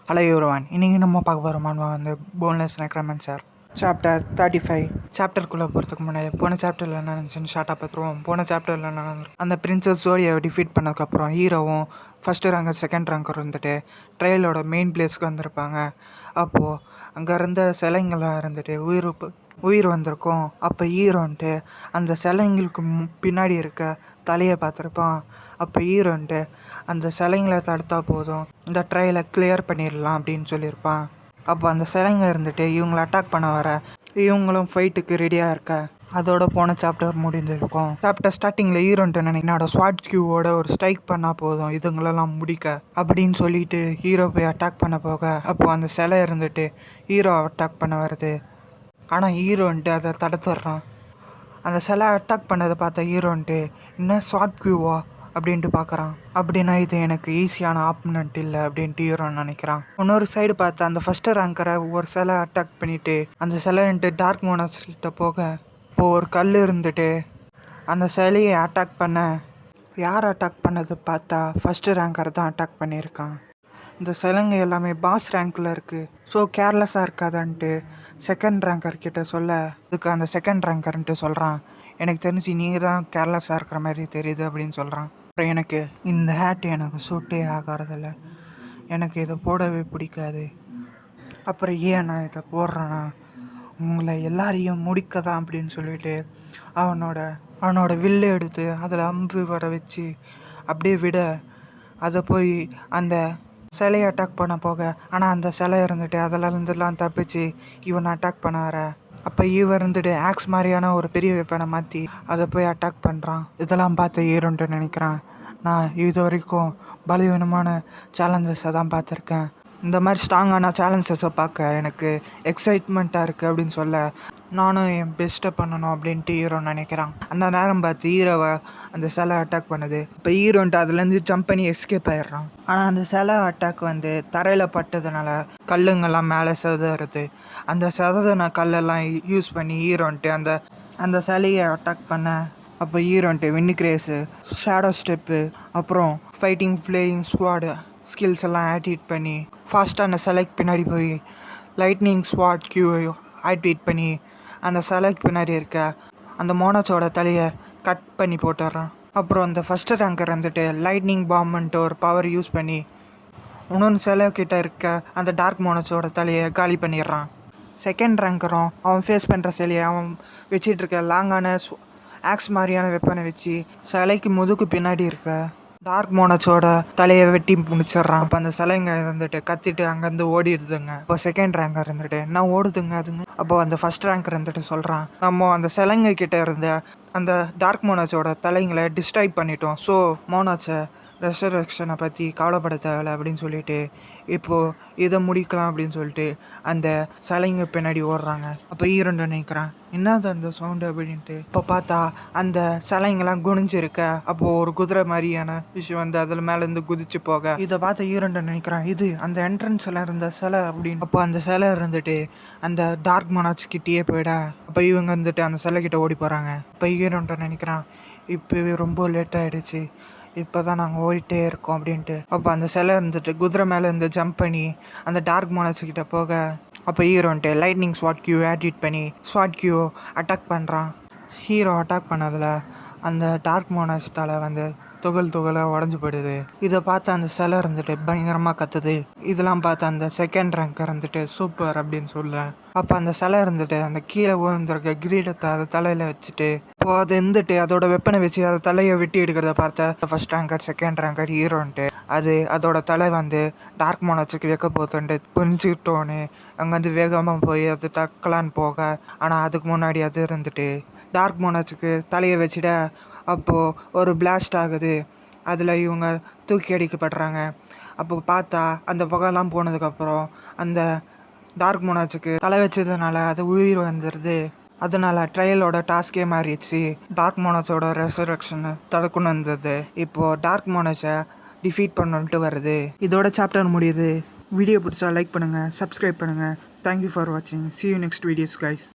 Hello everyone, இன்றைக்கி நம்ம பார்க்க போகிற மான்வா வந்து போன்லெஸ் நெக்ரோமேன்சர் சாப்டர் 35. சாப்டருக்குள்ளே போகிறதுக்கு முன்னாடி போன சாப்டரில் என்ன இருந்துச்சுன்னு ஷார்ட்டாக பார்த்துருவோம். போன சாப்டரில் என்ன அந்த பிரின்சஸ் ஜோடியை டிஃபீட் பண்ணதுக்கப்புறம் ஹீரோவும் ஃபஸ்ட்டு ரேங்கர் செகண்ட் ரேங்கர் வந்துட்டு ட்ரையலோட மெயின் பிளேஸ்க்கு வந்திருப்பாங்க. அப்போது அங்கே இருந்த சிலைங்களாக இருந்துட்டு உயிர் வந்திருக்கும். அப்போ ஹீரோன்ட்டு அந்த சிலைங்களுக்கு பின்னாடி இருக்க தலையை பார்த்துருப்பான். அப்போ ஹீரோன்ட்டு அந்த சிலைங்களை தடுத்தா போதும், இந்த ட்ரையலை கிளியர் பண்ணிடலாம் அப்படின்னு சொல்லியிருப்பான். அப்போ அந்த சிலைங்க இருந்துட்டு இவங்களை அட்டாக் பண்ண வர இவங்களும் ஃபைட்டுக்கு ரெடியாக இருக்க அதோட போன சாப்டர் முடிஞ்சிருக்கும். சாப்டர் ஸ்டார்டிங்கில் ஹீரோன்ட்டு என்னோட ஸ்வாட் கியூவோட ஒரு ஸ்ட்ரைக் பண்ணால் போதும் இதுங்களெல்லாம் முடிக்க அப்படின்னு சொல்லிட்டு ஹீரோ போய் அட்டாக் பண்ண போக அப்போது அந்த சிலை இருந்துட்டு ஹீரோ அட்டாக் பண்ண வருது. ஆனால் ஹீரோன்ட்டு அதை தடுத்துடுறான். அந்த சிலை அட்டாக் பண்ணதை பார்த்த ஹீரோன்ட்டு இன்னும் ஷார்ட் கியூவா அப்படின்ட்டு பார்க்குறான். அப்படின்னா இது எனக்கு ஈஸியான ஆப்பனண்ட் இல்லை அப்படின்ட்டு ஹீரோன்னு நினைக்கிறான். இன்னொரு சைடு பார்த்து அந்த ஃபஸ்ட்டு ரேங்கரை ஒரு சிலை அட்டாக் பண்ணிவிட்டு அந்த சிலைன்ட்டு டார்க் மோனஸ்கிட்ட போக இப்போது ஒரு கல் இருந்துட்டு அந்த சிலையை அட்டாக் பண்ண யார் அட்டாக் பண்ணது பார்த்தா ஃபஸ்ட்டு ரேங்கர் தான் அட்டாக் பண்ணியிருக்கான். இந்த சிலைங்க எல்லாமே பாஸ் ரேங்கில் இருக்குது, ஸோ கேர்லெஸ்ஸாக இருக்காதான்ட்டு செகண்ட் ரேங்கர்கிட்ட சொல்ல அதுக்கு அந்த செகண்ட் ரேங்கர்ன்ட்டு சொல்கிறான், எனக்கு தெரிஞ்சு நீங்கள் தான் கேர்லெஸ்ஸாக இருக்கிற மாதிரி தெரியுது அப்படின்னு சொல்கிறான். அப்புறம் எனக்கு இந்த ஹேட் எனக்கு சூட்டே ஆகிறதில்ல, எனக்கு இதை போடவே பிடிக்காது. அப்புறம் ஏன் நான் இதை போடுறேன்னா உங்களை எல்லாரையும் முடிக்க தான் அப்படின்னு சொல்லிட்டு அவனோட வில்லு எடுத்து அதில் அம்பு வர வச்சு அப்படியே விட அதை போய் அந்த சிலையை அட்டாக் பண்ண போக ஆனால் அந்த சிலை இருந்துட்டு அதிலருந்துலாம் தப்பிச்சு இவனை அட்டாக் பண்ண வர அப்போ இவன் இருந்துட்டு ஆக்ஸ் மாதிரியான ஒரு பெரிய வெப்பனை மாற்றி அதை போய் அட்டாக் பண்ணுறான். இதெல்லாம் பார்த்து ஹீரோன்ட்டு நினைக்கிறான், நான் இது வரைக்கும் பலவீனமான சேலஞ்சஸை தான் பார்த்துருக்கேன், இந்த மாதிரி ஸ்ட்ராங்கான சேலஞ்சஸை பார்க்க எனக்கு எக்ஸைட்மெண்ட்டாக இருக்குது அப்படின்னு சொல்ல நானும் என் பெஸ்ட்டை பண்ணணும் அப்படின்ட்டு ஹீரோ நினைக்கிறான். அந்த நேரம் பார்த்து ஹீரோவை அந்த சிலை அட்டாக் பண்ணுது. இப்போ ஹீரோன்ட்டு அதுலேருந்து ஜம்ப் பண்ணி எஸ்கேப் ஆயிடுறான். ஆனால் அந்த சிலை அட்டாக் வந்து தரையில் பட்டதுனால கல்லுங்கெல்லாம் மேலே செதறுது. அந்த செதறின கல்லெல்லாம் யூஸ் பண்ணி ஹீரோன்ட்டு அந்த சிலையை அட்டாக் பண்ண அப்போ ஹீரோன்ட்டு வின்னிக்ரேஸு, ஷேடோ ஸ்டெப்பு, அப்புறம் ஃபைட்டிங் பிளேயிங் ஸ்குவாடு ஸ்கில்ஸ் எல்லாம் ஆக்டிவேட் பண்ணி ஃபாஸ்ட்டாக அந்த சிலைக்கு பின்னாடி போய் லைட்னிங் ஸ்வாட் கியூவை ஆக்டிவேட் பண்ணி அந்த சிலைக்கு பின்னாடி இருக்க அந்த மோனஸோட தலையை கட் பண்ணி போட்டுடுறான். அப்புறம் அந்த ஃபஸ்ட்டு ரேங்கர் வந்துட்டு லைட்னிங் பாம்புன்ட்டு ஒரு பவர் யூஸ் பண்ணி இன்னொன்று சிலைக்கிட்ட இருக்க அந்த டார்க் மோனஸோட தலையை காலி பண்ணிடுறான். செகண்ட் ரேங்கரும் அவன் ஃபேஸ் பண்ணுற சிலையை அவன் வச்சிட்டு இருக்க லாங்கான ஆக்ஸ் மாதிரியான வெப்பனை வச்சு சிலைக்கு முதுகு பின்னாடி இருக்க டார்க் மோனஸோட தலையை வெட்டி முடிச்சிடுறான். அப்போ அந்த சிலைங்க இருந்துட்டு கத்திட்டு அங்கேருந்து ஓடிடுதுங்க. இப்போ செகண்ட் ரேங்கர் இருந்துட்டு என்ன ஓடுதுங்க அதுங்க. அப்போ அந்த ஃபஸ்ட் ரேங்கர் இருந்துட்டு சொல்கிறான், நம்ம அந்த சிலைங்க கிட்ட இருந்த அந்த டார்க் மோனஸோட தலைங்களை டிஸ்ட்ராய் பண்ணிட்டோம், ஸோ மோனஸை ரெசரக்ஷனை பற்றி கவலைப்பட தேவையில்லை அப்படின்னு சொல்லிட்டு இப்போது இதை முடிக்கலாம் அப்படின்னு சொல்லிட்டு அந்த சிலைங்க பின்னாடி ஓடுறாங்க. அப்போ ஹீரோன்னு நினைக்கிறான், என்னது அந்த சவுண்டு அப்படின்ட்டு. இப்போ பார்த்தா அந்த சிலைங்கெல்லாம் குனிஞ்சிருக்க அப்போது ஒரு குதிரை மாதிரியான விஷயம் வந்து அதில் மேலேருந்து குதிச்சு போக இதை பார்த்து ஹீரோன்னு நினைக்கிறான், இது அந்த என்ட்ரன்ஸில் இருந்த சிலை அப்படின்னு. அப்போ அந்த சிலை இருந்துட்டு அந்த டார்க் மோனஸ் கிட்டேயே போயிட அப்போ இவங்க வந்துட்டு அந்த சிலைக்கிட்ட ஓடி போகிறாங்க. இப்போ ஹீரோன்ட்டு நினைக்கிறான், இப்போ ரொம்ப லேட் ஆகிடுச்சு, இப்போ தான் நாங்கள் ஓடிட்டே இருக்கோம் அப்படின்ட்டு. அப்போ அந்த சிலை இருந்துட்டு குதிரை மேலே இருந்து ஜம்ப் பண்ணி அந்த டார்க் மோனஸ்கிட்ட போக அப்போ ஹீரோன்ட்டு லைட்னிங் ஸ்வாட் கியூ ஆக்டிவேட் பண்ணி ஸ்வாட் கியூ அட்டாக் பண்ணுறான். ஹீரோ அட்டாக் பண்ணதில் அந்த டார்க் மோனஸ் தலை வந்து துகளாக உடஞ்சி போயிடுது. இதை பார்த்து அந்த சிலை இருந்துட்டு பயங்கரமாக கத்துது. இதெல்லாம் பார்த்து அந்த செகண்ட் ரேங்கர் இருந்துட்டு சூப்பர் அப்படின்னு சொல்ல அப்போ அந்த சிலை இருந்துட்டு அந்த கீழே விழுந்திருக்க கிரீடத்தை அதை தலையில் வச்சுட்டு இப்போ அது இருந்துட்டு அதோட வெப்பனை வச்சு அதை தலையை வெட்டி எடுக்கிறத பார்த்த ஃபஸ்ட் ரேங்கர் செகண்ட் ரேங்கர் ஹீரோன்ட்டு அதோட தலை வந்து டார்க் மோனஸுக்கு வைக்க போகுதுன்ட்டு புரிஞ்சுக்கிட்டோன்னு அங்கேருந்து வேகமாக போய் அது தக்கலான்னு போக ஆனால் அதுக்கு முன்னாடி அது இருந்துட்டு டார்க் மோனஸுக்கு தலையை வச்சுட அப்போது ஒரு பிளாஸ்ட் ஆகுது. அதில் இவங்க தூக்கி அடிக்கப்படுறாங்க. அப்போ பார்த்தா அந்த புகைலாம் போனதுக்கப்புறம் அந்த டார்க் மோனஸுக்கு தலை வச்சதுனால அது உயிர் வந்துடுது. அதனால ட்ரையலோட டாஸ்கே மாறிடுச்சு, டார்க் மோனஸோட ரெசரக்ஷனை தடுக்கணும் இருந்தது. இப்போது டார்க் மோனஸை டிஃபீட் பண்ணிட்டு வருது. இதோட சாப்டர் முடியுது. வீடியோ பிடிச்சா லைக் பண்ணுங்கள், சப்ஸ்கிரைப் பண்ணுங்கள். தேங்க்யூ ஃபார் வாட்சிங். see you next videos guys.